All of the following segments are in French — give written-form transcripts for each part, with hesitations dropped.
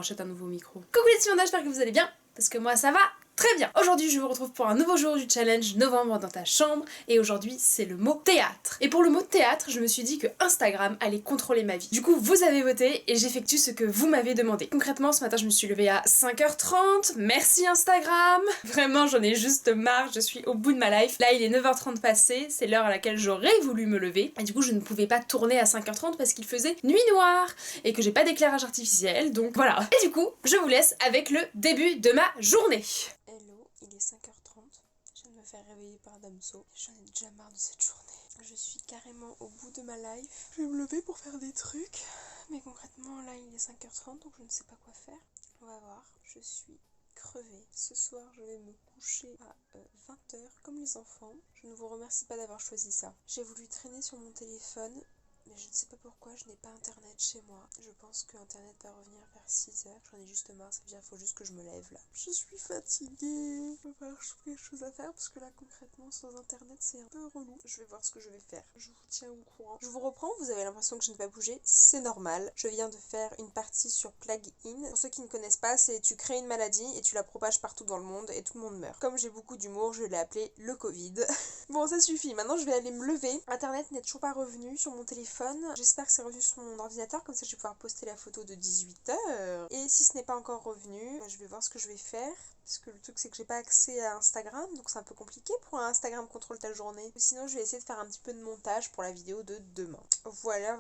rachète un nouveau micro. Coucou les petits mondages, j'espère que vous allez bien, parce que moi ça va très bien. Aujourd'hui je vous retrouve pour un nouveau jour du challenge Novembre dans ta chambre, et aujourd'hui c'est le mot théâtre. Et pour le mot théâtre, je me suis dit que Instagram allait contrôler ma vie. Du coup vous avez voté et j'effectue ce que vous m'avez demandé. Concrètement ce matin je me suis levée à 5h30, merci Instagram. Vraiment j'en ai juste marre, je suis au bout de ma life. Là il est 9h30 passé, c'est l'heure à laquelle j'aurais voulu me lever. Et du coup je ne pouvais pas tourner à 5h30 parce qu'il faisait nuit noire et que j'ai pas d'éclairage artificiel, donc voilà. Et du coup je vous laisse avec le début de ma journée. Hello, il est 5h30, je viens de me faire réveiller par Damso, j'en ai déjà marre de cette journée. Je suis carrément au bout de ma life. Je vais me lever pour faire des trucs, mais concrètement là il est 5h30 donc je ne sais pas quoi faire. On va voir, je suis crevée. Ce soir je vais me coucher à 20h comme les enfants. Je ne vous remercie pas d'avoir choisi ça. J'ai voulu traîner sur mon téléphone, mais je ne sais pas pourquoi je n'ai pas internet chez moi. Je pense que internet va revenir vers 6h. J'en ai juste marre, ça veut dire qu'il faut juste que je me lève là. Je suis fatiguée. Il va falloir que je trouve quelque chose à faire parce que là concrètement sans internet c'est un peu relou. Je vais voir ce que je vais faire. Je vous tiens au courant. Je vous reprends, vous avez l'impression que je ne vais pas bouger. C'est normal. Je viens de faire une partie sur Plug-in. Pour ceux qui ne connaissent pas, c'est tu crées une maladie et tu la propages partout dans le monde et tout le monde meurt. Comme j'ai beaucoup d'humour, je l'ai appelé le Covid. Bon, ça suffit. Maintenant je vais aller me lever. Internet n'est toujours pas revenu sur mon téléphone. J'espère que c'est revenu sur mon ordinateur, comme ça je vais pouvoir poster la photo de 18h. Et si ce n'est pas encore revenu, je vais voir ce que je vais faire. Parce que le truc c'est que j'ai pas accès à Instagram, donc c'est un peu compliqué pour un Instagram contrôle ta journée. Sinon je vais essayer de faire un petit peu de montage pour la vidéo de demain. Voilà.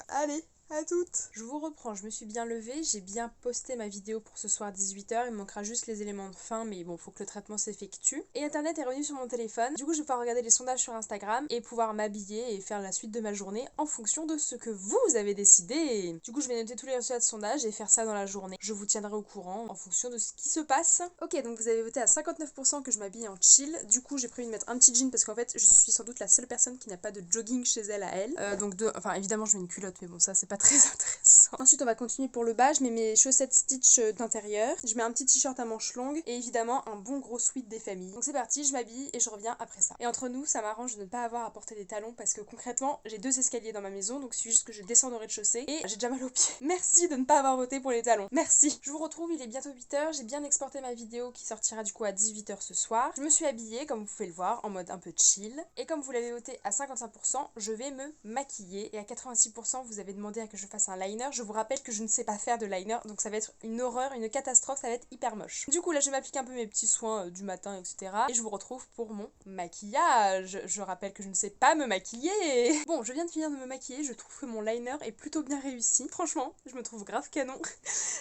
Allez, à toutes. Je vous reprends, je me suis bien levée, j'ai bien posté ma vidéo pour ce soir 18h, il me manquera juste les éléments de fin, mais bon, faut que le traitement s'effectue. Et internet est revenu sur mon téléphone, du coup je vais pouvoir regarder les sondages sur Instagram et pouvoir m'habiller et faire la suite de ma journée en fonction de ce que vous avez décidé. Du coup je vais noter tous les résultats de sondage et faire ça dans la journée. Je vous tiendrai au courant en fonction de ce qui se passe. Ok, donc vous avez voté à 59% que je m'habille en chill, du coup j'ai prévu de mettre un petit jean parce qu'en fait je suis sans doute la seule personne qui n'a pas de jogging chez elle à elle. Enfin évidemment je mets une culotte, mais bon ça c'est pas très intéressant. Ensuite on va continuer pour le bas, je mets mes chaussettes Stitch d'intérieur, je mets un petit t-shirt à manches longues et évidemment un bon gros sweat des familles. Donc c'est parti, je m'habille et je reviens après ça. Et entre nous ça m'arrange de ne pas avoir à porter des talons parce que concrètement j'ai 2 escaliers dans ma maison, donc c'est juste que je descends au rez-de-chaussée et j'ai déjà mal aux pieds. Merci de ne pas avoir voté pour les talons, merci. Je vous retrouve, il est bientôt 8h, j'ai bien exporté ma vidéo qui sortira du coup à 18h ce soir. Je me suis habillée comme vous pouvez le voir en mode un peu chill et comme vous l'avez voté à 55%, je vais me maquiller et à 86% vous avez demandé à que je fasse un liner. Je vous rappelle que je ne sais pas faire de liner, donc ça va être une horreur, une catastrophe, ça va être hyper moche. Du coup là je m'applique un peu mes petits soins du matin, etc. Et je vous retrouve pour mon maquillage. Je rappelle que je ne sais pas me maquiller. Bon, je viens de finir de me maquiller, je trouve que mon liner est plutôt bien réussi. Franchement, je me trouve grave canon.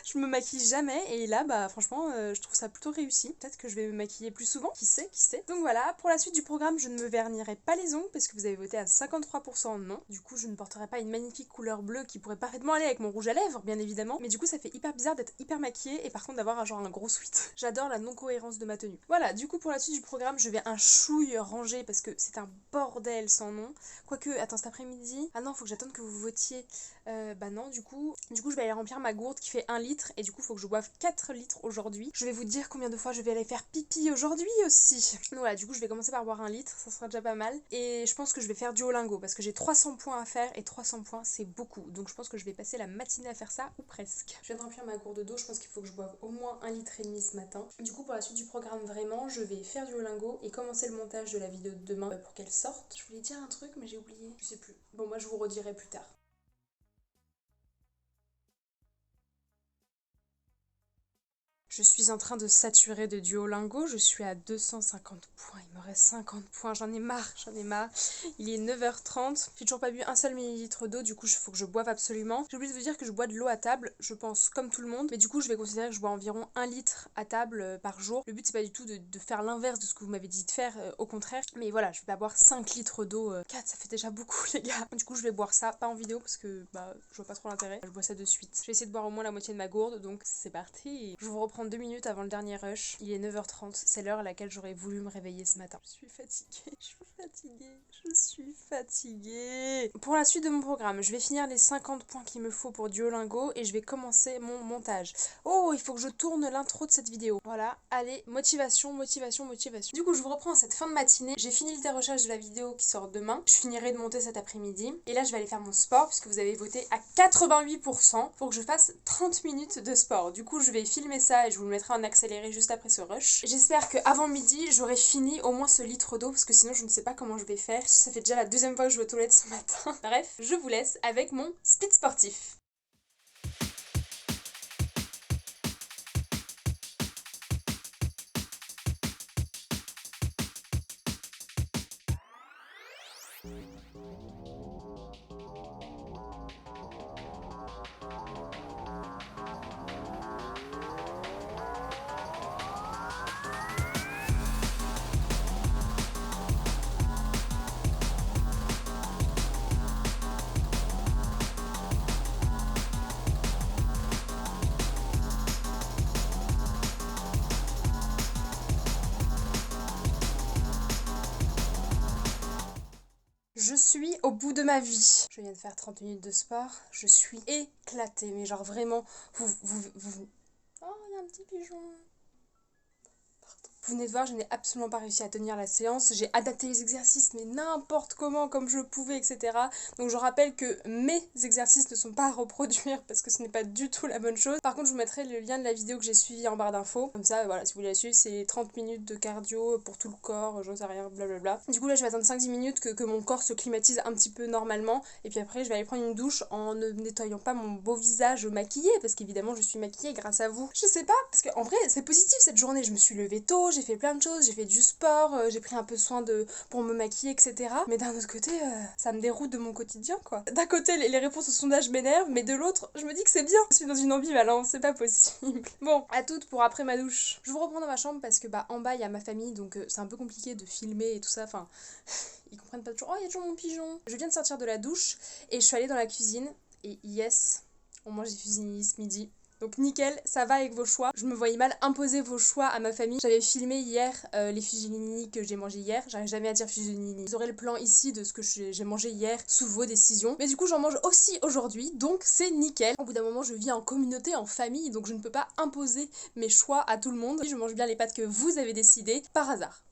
Je me maquille jamais et là bah franchement je trouve ça plutôt réussi. Peut-être que je vais me maquiller plus souvent, qui sait. Donc voilà, pour la suite du programme je ne me vernirai pas les ongles parce que vous avez voté à 53% non. Du coup je ne porterai pas une magnifique couleur bleue qui pourrait parfaitement aller avec mon rouge à lèvres bien évidemment, mais du coup ça fait hyper bizarre d'être hyper maquillée et par contre d'avoir genre un gros sweat. J'adore la non-cohérence de ma tenue. Voilà, du coup pour la suite du programme je vais un chouille ranger parce que c'est un bordel sans nom. Quoique, attends, cet après-midi... Ah non, faut que j'attende que vous votiez. Bah non, du coup je vais aller remplir ma gourde qui fait 1 litre et du coup faut que je boive 4 litres aujourd'hui. Je vais vous dire combien de fois je vais aller faire pipi aujourd'hui aussi. Donc voilà, du coup je vais commencer par boire 1 litre, ça sera déjà pas mal. Et je pense que je vais faire Duolingo parce que j'ai 300 points à faire et 300 points c'est beaucoup. Donc je pense que je vais passer la matinée à faire ça ou presque. Je viens de remplir ma gourde d'eau, je pense qu'il faut que je boive au moins 1,5 litre ce matin. Du coup pour la suite du programme vraiment, je vais faire Duolingo et commencer le montage de la vidéo de demain pour qu'elle sorte. Je voulais dire un truc mais j'ai oublié, je sais plus. Bon moi je vous redirai plus tard. Je suis en train de saturer de Duolingo, je suis à 250 points, il me reste 50 points, j'en ai marre. Il est 9h30, j'ai toujours pas bu un seul millilitre d'eau, du coup il faut que je boive absolument. J'ai oublié de vous dire que je bois de l'eau à table, je pense comme tout le monde, mais du coup je vais considérer que je bois environ 1 litre à table par jour. Le but c'est pas du tout de faire l'inverse de ce que vous m'avez dit de faire, au contraire, mais voilà, je vais pas boire 5 litres d'eau, 4 ça fait déjà beaucoup les gars. Du coup je vais boire ça, pas en vidéo parce que bah je vois pas trop l'intérêt, je bois ça de suite. Je vais essayer de boire au moins la moitié de ma gourde, donc c'est parti. Je vous reprends prendre 2 minutes avant le dernier rush. Il est 9h30, c'est l'heure à laquelle j'aurais voulu me réveiller ce matin. Je suis fatiguée. Pour la suite de mon programme, je vais finir les 50 points qu'il me faut pour Duolingo et je vais commencer mon montage. Oh, il faut que je tourne l'intro de cette vidéo. Voilà, allez, motivation. Du coup, je vous reprends cette fin de matinée. J'ai fini le dérochage de la vidéo qui sort demain. Je finirai de monter cet après-midi. Et là, je vais aller faire mon sport puisque vous avez voté à 88% pour que je fasse 30 minutes de sport. Du coup, je vais filmer ça et je vous le mettrai en accéléré juste après ce rush. J'espère qu'avant midi, j'aurai fini au moins ce litre d'eau parce que sinon, je ne sais pas comment je vais faire. Ça fait déjà la deuxième fois que je vais aux toilettes ce matin. Bref, je vous laisse avec mon speed sportif. Je suis au bout de ma vie. Je viens de faire 30 minutes de sport. Je suis éclatée, mais genre vraiment, vous... Oh, il y a un petit pigeon. Vous venez de voir, je n'ai absolument pas réussi à tenir la séance. J'ai adapté les exercices, mais n'importe comment, comme je pouvais, etc. Donc je rappelle que mes exercices ne sont pas à reproduire parce que ce n'est pas du tout la bonne chose. Par contre, je vous mettrai le lien de la vidéo que j'ai suivie en barre d'infos. Comme ça, voilà, si vous voulez la suivre, c'est 30 minutes de cardio pour tout le corps, j'en sais rien, blablabla. Du coup, là, je vais attendre 5-10 minutes que mon corps se climatise un petit peu normalement. Et puis après, je vais aller prendre une douche en ne nettoyant pas mon beau visage maquillé parce qu'évidemment, je suis maquillée grâce à vous. Je sais pas, parce qu'en vrai, c'est positif cette journée. Je me suis levée tôt, j'ai fait plein de choses, j'ai fait du sport, j'ai pris un peu soin pour me maquiller, etc. Mais d'un autre côté, ça me déroute de mon quotidien, quoi. D'un côté, les réponses au sondage m'énervent, mais de l'autre, je me dis que c'est bien. Je suis dans une ambivalence, c'est pas possible. Bon, à toutes pour après ma douche. Je vous reprends dans ma chambre parce que en bas, il y a ma famille, donc c'est un peu compliqué de filmer et tout ça, enfin... Ils comprennent pas toujours. Oh, il y a toujours mon pigeon. Je viens de sortir de la douche et je suis allée dans la cuisine. Et yes, on mange des fusillis ce midi. Donc nickel, ça va avec vos choix. Je me voyais mal imposer vos choix à ma famille. J'avais filmé hier les fusillis que j'ai mangé hier. J'arrive jamais à dire fusillis. Vous aurez le plan ici de ce que j'ai mangé hier sous vos décisions. Mais du coup, j'en mange aussi aujourd'hui, donc c'est nickel. Au bout d'un moment, je vis en communauté, en famille, donc je ne peux pas imposer mes choix à tout le monde. Je mange bien les pâtes que vous avez décidées par hasard.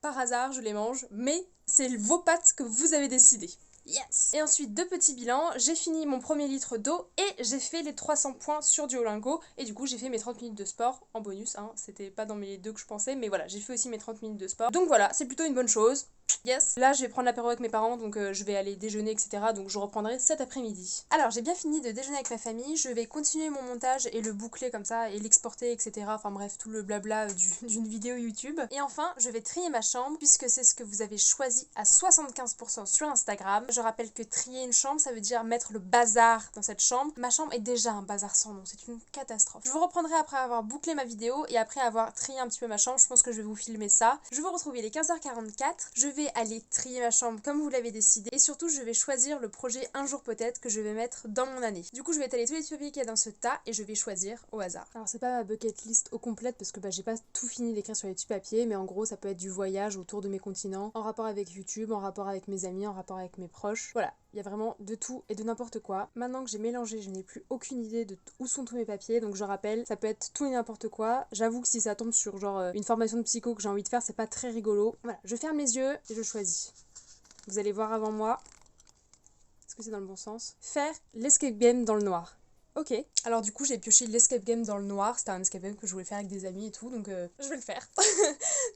Par hasard, je les mange, mais c'est vos pâtes que vous avez décidé. Yes! Et ensuite, 2 petits bilans. J'ai fini mon premier litre d'eau et j'ai fait les 300 points sur Duolingo. Et du coup, j'ai fait mes 30 minutes de sport en bonus. Hein. C'était pas dans mes 2 que je pensais, mais voilà, j'ai fait aussi mes 30 minutes de sport. Donc voilà, c'est plutôt une bonne chose. Yes. Là, je vais prendre l'apéro avec mes parents, donc je vais aller déjeuner, etc. Donc je reprendrai cet après-midi. Alors, j'ai bien fini de déjeuner avec ma famille. Je vais continuer mon montage et le boucler comme ça et l'exporter, etc. Enfin bref, tout le blabla d'une vidéo YouTube. Et enfin, je vais trier ma chambre puisque c'est ce que vous avez choisi à 75% sur Instagram. Je rappelle que trier une chambre, ça veut dire mettre le bazar dans cette chambre. Ma chambre est déjà un bazar sans nom, c'est une catastrophe. Je vous reprendrai après avoir bouclé ma vidéo et après avoir trié un petit peu ma chambre. Je pense que je vais vous filmer ça. Je vous retrouve, il est 15h44. Je vais aller trier ma chambre comme vous l'avez décidé et surtout je vais choisir le projet un jour peut-être que je vais mettre dans mon année. Du coup je vais étaler tous les papiers qu'il y a dans ce tas et je vais choisir au hasard. Alors c'est pas ma bucket list au complète parce que j'ai pas tout fini d'écrire sur les petits papiers, mais en gros ça peut être du voyage autour de mes continents, en rapport avec YouTube, en rapport avec mes amis, en rapport avec mes proches. Voilà, il y a vraiment de tout et de n'importe quoi. Maintenant que j'ai mélangé, je n'ai plus aucune idée de où sont tous mes papiers, donc je rappelle, ça peut être tout et n'importe quoi. J'avoue que si ça tombe sur genre une formation de psycho que j'ai envie de faire, c'est pas très rigolo. Voilà, je ferme les yeux et je choisis. Vous allez voir avant moi. Est-ce que c'est dans le bon sens? Faire l'escape game dans le noir. Ok. Alors du coup j'ai pioché l'escape game dans le noir. C'était un escape game que je voulais faire avec des amis et tout, donc je vais le faire.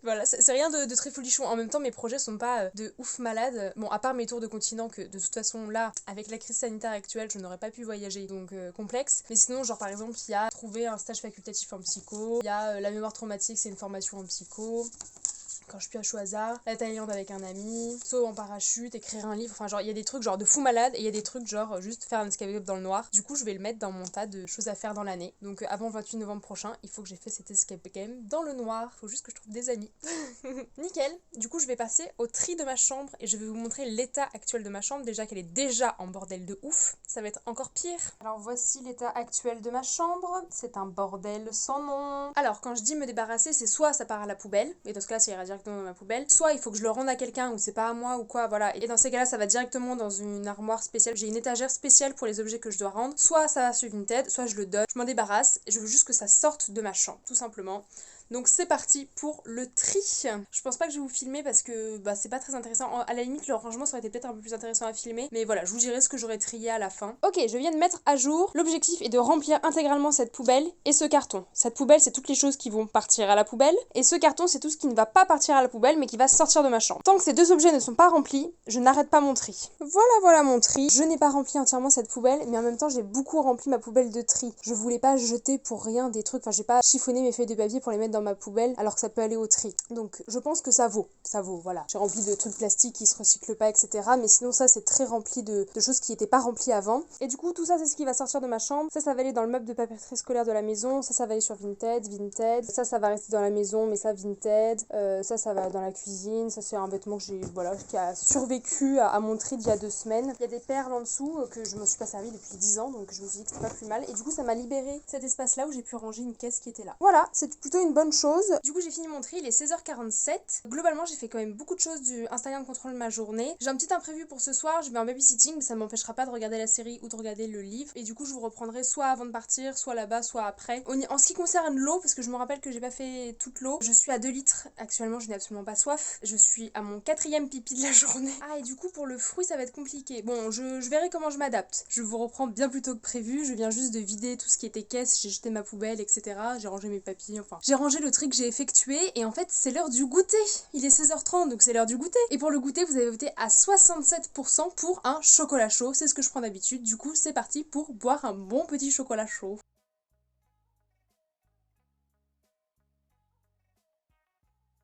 Voilà, c'est rien de très folichon. En même temps mes projets sont pas de ouf malades. Bon, à part mes tours de continent que de toute façon là, avec la crise sanitaire actuelle, je n'aurais pas pu voyager, donc complexe. Mais sinon genre par exemple il y a trouver un stage facultatif en psycho, il y a la mémoire traumatique, c'est une formation en psycho. quand je pioche au hasard, la Thaïlande avec un ami, saut en parachute, écrire un livre, enfin genre il y a des trucs genre de fou malade et il y a des trucs genre juste faire un escape game dans le noir. Du coup je vais le mettre dans mon tas de choses à faire dans l'année. Donc avant le 28 novembre prochain, il faut que j'ai fait cet escape game dans le noir. Faut juste que je trouve des amis. Nickel. Du coup je vais passer au tri de ma chambre et je vais vous montrer l'état actuel de ma chambre. Déjà qu'elle est déjà en bordel de ouf, ça va être encore pire. Alors voici l'état actuel de ma chambre. C'est un bordel sans nom. Alors quand je dis me débarrasser, c'est soit ça part à la poubelle, et dans ce cas ça ira directement dans ma poubelle, soit il faut que je le rende à quelqu'un ou c'est pas à moi ou quoi, voilà. Et dans ces cas-là ça va directement dans une armoire spéciale. J'ai une étagère spéciale pour les objets que je dois rendre. Soit ça va sur Vinted, soit je le donne, je m'en débarrasse. Je veux juste que ça sorte de ma chambre, tout simplement. Donc c'est parti pour le tri. Je pense pas que je vais vous filmer parce que c'est pas très intéressant. À la limite le rangement ça aurait été peut-être un peu plus intéressant à filmer. Mais voilà, je vous dirai ce que j'aurais trié à la fin. Ok, je viens de mettre à jour. L'objectif est de remplir intégralement cette poubelle et ce carton. Cette poubelle c'est toutes les choses qui vont partir à la poubelle. Et ce carton c'est tout ce qui ne va pas partir à la poubelle mais qui va sortir de ma chambre. Tant que ces deux objets ne sont pas remplis, je n'arrête pas mon tri. Voilà mon tri. Je n'ai pas rempli entièrement cette poubelle mais en même temps j'ai beaucoup rempli ma poubelle de tri. Je voulais pas jeter pour rien des trucs. Enfin j'ai pas chiffonné mes feuilles de papier pour les mettre dans ma poubelle alors que ça peut aller au tri. Donc je pense que ça vaut, voilà. J'ai rempli de trucs plastiques qui se recyclent pas, etc. Mais sinon ça c'est très rempli de choses qui étaient pas remplies avant. Et du coup tout ça c'est ce qui va sortir de ma chambre. Ça va aller dans le meuble de papeterie scolaire de la maison. Ça va aller sur Vinted. Ça va rester dans la maison mais ça Vinted. Ça va dans la cuisine. Ça c'est un vêtement que j'ai, qui a survécu à mon tri d'il y a 2 semaines. Il y a des perles en dessous que je me suis pas servi depuis 10 ans donc je me suis dit que c'était pas plus mal. Et du coup ça m'a libéré cet espace là où j'ai pu ranger une caisse qui était là. Voilà, c'est plutôt une bonne chose. Du coup j'ai fini mon tri, il est 16h47. Globalement j'ai fait quand même beaucoup de choses du Instagram contrôle ma journée. J'ai un petit imprévu pour ce soir, je vais en babysitting mais ça m'empêchera pas de regarder la série ou de regarder le livre. Et du coup je vous reprendrai soit avant de partir, soit là-bas, soit après. En ce qui concerne l'eau, parce que je me rappelle que j'ai pas fait toute l'eau, je suis à 2 litres actuellement, je n'ai absolument pas soif. Je suis à mon 4e pipi de la journée. Ah et du coup pour le fruit ça va être compliqué. Bon je verrai comment je m'adapte. Je vous reprends bien plus tôt que prévu, je viens juste de vider tout ce qui était caisse, j'ai jeté ma poubelle etc. J'ai rangé mes papiers, enfin j'ai rangé le tri que j'ai effectué et en fait c'est l'heure du goûter. Il est 16h30 donc c'est l'heure du goûter. Et pour le goûter vous avez voté à 67% pour un chocolat chaud, c'est ce que je prends d'habitude. Du coup c'est parti pour boire un bon petit chocolat chaud.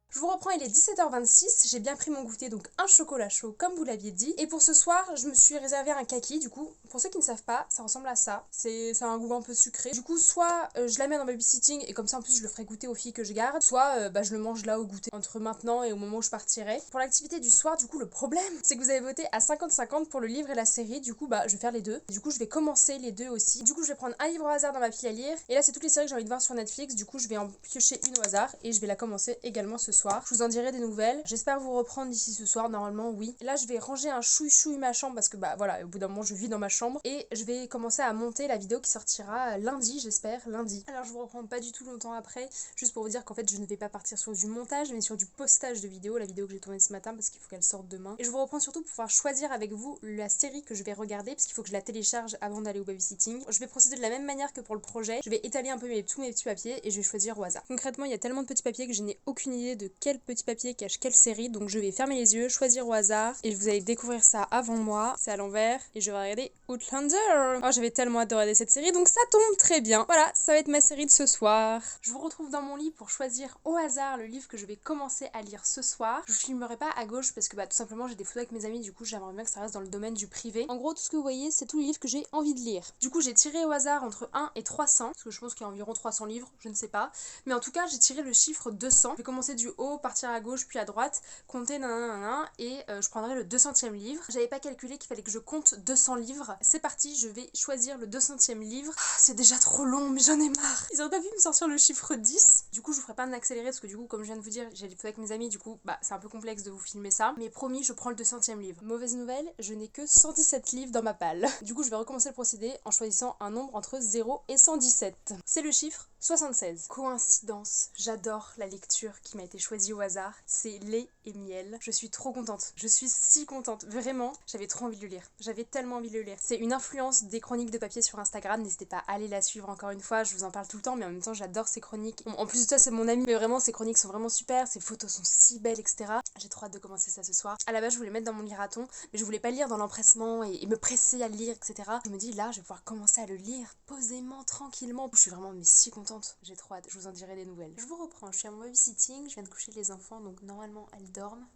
Je vous reprends, il est 17h26, j'ai bien pris mon goûter, donc un chocolat chaud comme vous l'aviez dit. Et pour ce soir, je me suis réservé un kaki, du coup, pour ceux qui ne savent pas, ça ressemble à ça. C'est un goût un peu sucré. Du coup, soit je la mets dans babysitting et comme ça en plus je le ferai goûter aux filles que je garde, soit je le mange là au goûter, entre maintenant et au moment où je partirai. Pour l'activité du soir, du coup, le problème, c'est que vous avez voté à 50-50 pour le livre et la série, du coup, je vais faire les deux. Du coup, je vais commencer les deux aussi. Du coup, je vais prendre un livre au hasard dans ma pile à lire. Et là, c'est toutes les séries que j'ai envie de voir sur Netflix, du coup, je vais en piocher une au hasard et je vais la commencer également ce soir. Je vous en dirai des nouvelles. J'espère vous reprendre d'ici ce soir, normalement oui. Et là je vais ranger un chouille ma chambre parce que voilà, au bout d'un moment je vis dans ma chambre. Et je vais commencer à monter la vidéo qui sortira lundi, j'espère, lundi. Alors je vous reprends pas du tout longtemps après, juste pour vous dire qu'en fait je ne vais pas partir sur du montage mais sur du postage de vidéo, la vidéo que j'ai tournée ce matin parce qu'il faut qu'elle sorte demain. Et je vous reprends surtout pour pouvoir choisir avec vous la série que je vais regarder parce qu'il faut que je la télécharge avant d'aller au babysitting. Je vais procéder de la même manière que pour le projet. Je vais étaler un peu tous mes petits papiers et je vais choisir au hasard. Concrètement il y a tellement de petits papiers que je n'ai aucune idée de quel petit papier cache quelle série, donc je vais fermer les yeux, choisir au hasard et vous allez découvrir ça avant moi. C'est à l'envers et je vais regarder Outlander. Oh j'avais tellement hâte de regarder cette série donc ça tombe très bien. Voilà, ça va être ma série de ce soir. Je vous retrouve dans mon lit pour choisir au hasard le livre que je vais commencer à lire ce soir. Je filmerai pas à gauche parce que tout simplement j'ai des photos avec mes amis, du coup j'aimerais bien que ça reste dans le domaine du privé. En gros tout ce que vous voyez c'est tous les livres que j'ai envie de lire. Du coup j'ai tiré au hasard entre 1 et 300 parce que je pense qu'il y a environ 300 livres, je ne sais pas. Mais en tout cas j'ai tiré le chiffre 200. Je vais commencer du haut, partir à gauche puis à droite, compter nanana et je prendrai le 200e livre. J'avais pas calculé qu'il fallait que je compte 200 livres. C'est parti, je vais choisir le 200e livre. C'est déjà trop long mais j'en ai marre. Ils auraient pas pu me sortir le chiffre 10. Du coup je vous ferai pas un accéléré parce que du coup comme je viens de vous dire j'ai des photos avec mes amis, du coup c'est un peu complexe de vous filmer ça. Mais promis je prends le 200e livre. Mauvaise nouvelle, je n'ai que 117 livres dans ma palle. Du coup je vais recommencer le procédé en choisissant un nombre entre 0 et 117. C'est le chiffre 76. Coïncidence, j'adore la lecture qui m'a été choisie au hasard. C'est lait et miel. Je suis trop contente. Je suis si contente. Vraiment, j'avais trop envie de le lire. J'avais tellement envie de le lire. C'est une influence des chroniques de papier sur Instagram. N'hésitez pas à aller la suivre encore une fois. Je vous en parle tout le temps, mais en même temps, j'adore ces chroniques. Bon, en plus de ça, c'est mon ami, mais vraiment, ces chroniques sont vraiment super. Ces photos sont si belles, etc. J'ai trop hâte de commencer ça ce soir. À la base, je voulais mettre dans mon liraton, mais je voulais pas lire dans l'empressement et me presser à le lire, etc. Je me dis, là, je vais pouvoir commencer à le lire posément, tranquillement. Je suis vraiment mais si contente. J'ai trop hâte. Je vous en dirai des nouvelles. Je vous reprends. Je suis à mon babysitting. Je viens de coucher coucher les enfants, donc normalement elles dorment.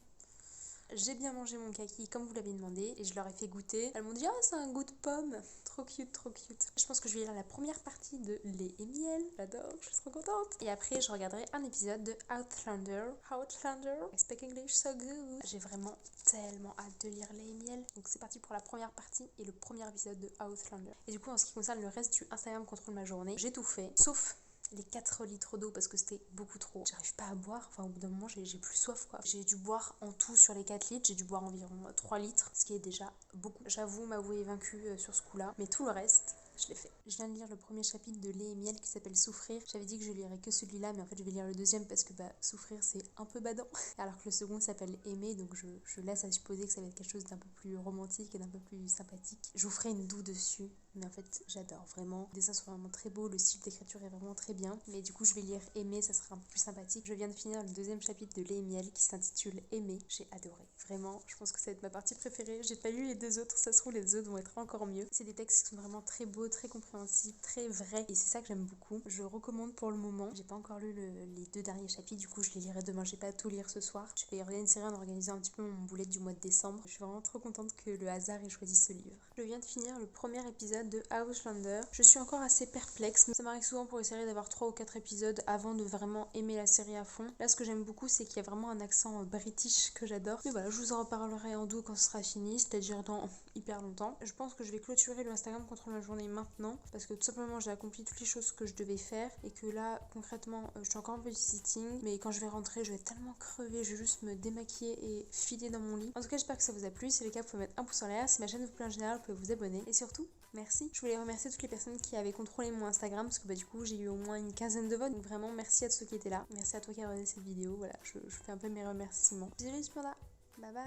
J'ai bien mangé mon kaki comme vous l'avez demandé et je leur ai fait goûter. Elles m'ont dit « Ah, c'est un goût de pomme !» Trop cute, trop cute. Je pense que je vais lire la première partie de Lait et miel. J'adore, je suis trop contente. Et après, je regarderai un épisode de Outlander. I speak English so good. J'ai vraiment tellement hâte de lire Lait et miel. Donc c'est parti pour la première partie et le premier épisode de Outlander. Et du coup, en ce qui concerne le reste du Instagram contrôle ma journée, j'ai tout fait, sauf les 4 litres d'eau parce que c'était beaucoup trop. J'arrive pas à boire, enfin au bout d'un moment j'ai plus soif quoi. J'ai dû boire en tout sur les 4 litres, j'ai dû boire environ 3 litres, ce qui est déjà beaucoup. J'avoue m'avouer vaincue sur ce coup là, mais tout le reste, je l'ai fait. Je viens de lire le premier chapitre de Lait et miel qui s'appelle Souffrir. J'avais dit que je lirais que celui-là, mais en fait je vais lire le deuxième parce que Souffrir c'est un peu badant. Alors que le second s'appelle Aimer, donc je laisse à supposer que ça va être quelque chose d'un peu plus romantique et d'un peu plus sympathique. Je vous ferai une doux dessus, mais en fait j'adore vraiment. Les dessins sont vraiment très beaux, le style d'écriture est vraiment très bien. Mais du coup je vais lire Aimer, ça sera un peu plus sympathique. Je viens de finir le deuxième chapitre de Lait et miel qui s'intitule Aimer. J'ai adoré. Vraiment, je pense que ça va être ma partie préférée. J'ai pas lu les 2 autres, ça se trouve les autres vont être encore mieux. C'est des textes qui sont vraiment très beaux, très compréhensibles, très vrais et c'est ça que j'aime beaucoup. Je recommande pour le moment. J'ai pas encore lu les 2 derniers chapitres, du coup je les lirai demain. J'ai pas à tout lire ce soir. Je vais essayer d'organiser un petit peu mon boulet du mois de décembre. Je suis vraiment trop contente que le hasard ait choisi ce livre. Je viens de finir le premier épisode de Outlander. Je suis encore assez perplexe. Ça m'arrive souvent pour essayer d'avoir 3 ou 4 épisodes avant de vraiment aimer la série à fond. Là ce que j'aime beaucoup c'est qu'il y a vraiment un accent british que j'adore. Mais voilà, je vous en reparlerai en doux quand ce sera fini, c'est-à-dire dans hyper longtemps. Je pense que je vais clôturer le Instagram contrôle ma journée maintenant parce que tout simplement j'ai accompli toutes les choses que je devais faire et que là concrètement je suis encore en babysitting, mais quand je vais rentrer je vais être tellement crevée, je vais juste me démaquiller et filer dans mon lit. En tout cas j'espère que ça vous a plu, si c'est le cas vous pouvez mettre un pouce en l'air, si ma chaîne vous plaît en général vous pouvez vous abonner et surtout merci. Je voulais remercier toutes les personnes qui avaient contrôlé mon Instagram parce que du coup j'ai eu au moins une quinzaine de votes, donc vraiment merci à tous ceux qui étaient là, merci à toi qui as regardé cette vidéo. Voilà, je fais un peu mes remerciements. Bisous les panda. Bye bye.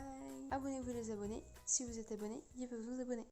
Abonnez-vous les abonnés. Si vous êtes abonné, il faut vous abonner.